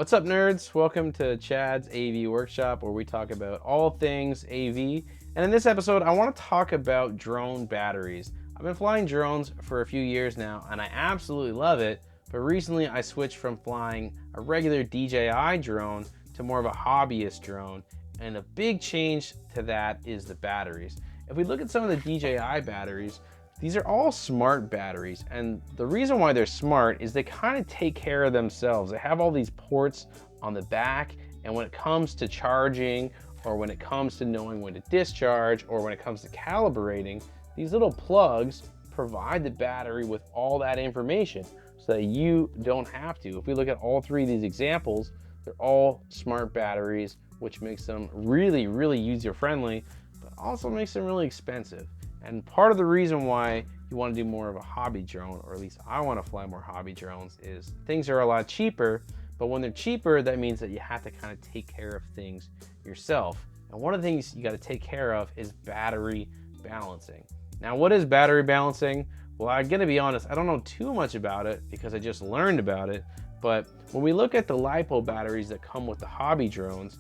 What's up, nerds? Welcome to Chad's AV Workshop, where we talk about all things AV. And in this episode, I want to talk about drone batteries. I've been flying drones for a few years now, and I absolutely love it. But recently, I switched from flying a regular DJI drone to more of a hobbyist drone. And a big change to that is the batteries. If we look at some of the DJI batteries, these are all smart batteries, and the reason why they're smart is they kind of take care of themselves. They have all these ports on the back, and when it comes to charging, or when it comes to knowing when to discharge, or when it comes to calibrating, these little plugs provide the battery with all that information so that you don't have to. If we look at all three of these examples, they're all smart batteries, which makes them really, really user-friendly, but also makes them really expensive. And part of the reason why you want to do more of a hobby drone, or at least I want to fly more hobby drones, is things are a lot cheaper. But when they're cheaper, that means that you have to kind of take care of things yourself. And one of the things you got to take care of is battery balancing. Now, what is battery balancing? Well, I'm going to be honest, I don't know too much about it because I just learned about it. But when we look at the LiPo batteries that come with the hobby drones,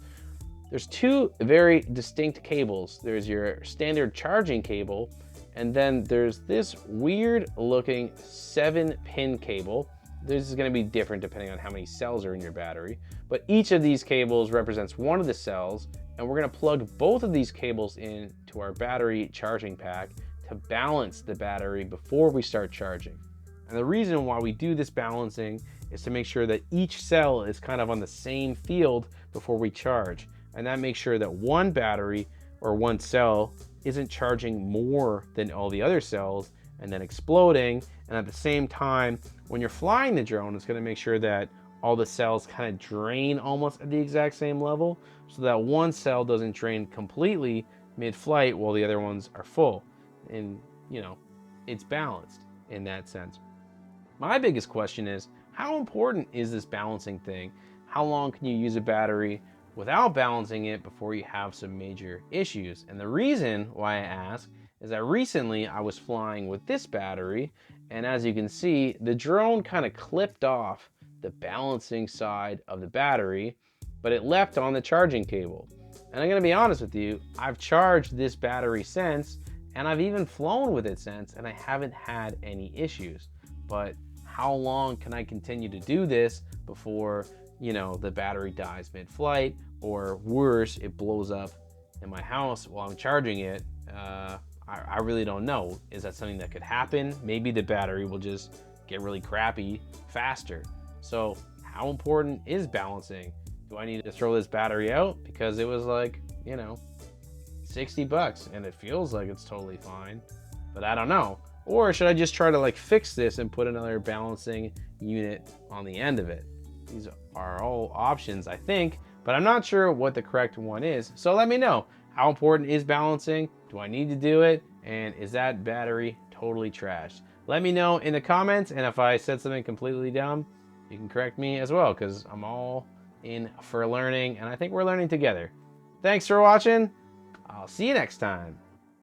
there's two very distinct cables. There's your standard charging cable, and then there's this weird looking 7-pin cable. This is going to be different depending on how many cells are in your battery, but each of these cables represents one of the cells, and we're going to plug both of these cables into our battery charging pack to balance the battery before we start charging. And the reason why we do this balancing is to make sure that each cell is kind of on the same field before we charge. And that makes sure that one battery or one cell isn't charging more than all the other cells and then exploding. And at the same time, when you're flying the drone, it's going to make sure that all the cells kind of drain almost at the exact same level, so that one cell doesn't drain completely mid-flight while the other ones are full. And, it's balanced in that sense. My biggest question is, how important is this balancing thing? How long can you use a battery without balancing it before you have some major issues? And the reason why I ask is that recently I was flying with this battery, and as you can see, the drone kind of clipped off the balancing side of the battery, but it left on the charging cable. And I'm gonna be honest with you, I've charged this battery since, and I've even flown with it since, and I haven't had any issues. But how long can I continue to do this before the battery dies mid-flight, or worse, it blows up in my house while I'm charging it? I really don't know. Is that something that could happen? Maybe the battery will just get really crappy faster. So how important is balancing? Do I need to throw this battery out because it was like, $60 and it feels like it's totally fine, but I don't know? Or should I just try to fix this and put another balancing unit on the end of it? These are all options, I think, but I'm not sure what the correct one is. So let me know, how important is balancing? Do I need to do it? And is that battery totally trashed? Let me know in the comments, and if I said something completely dumb, you can correct me as well, because I'm all in for learning, and I think we're learning together. Thanks for watching. I'll see you next time.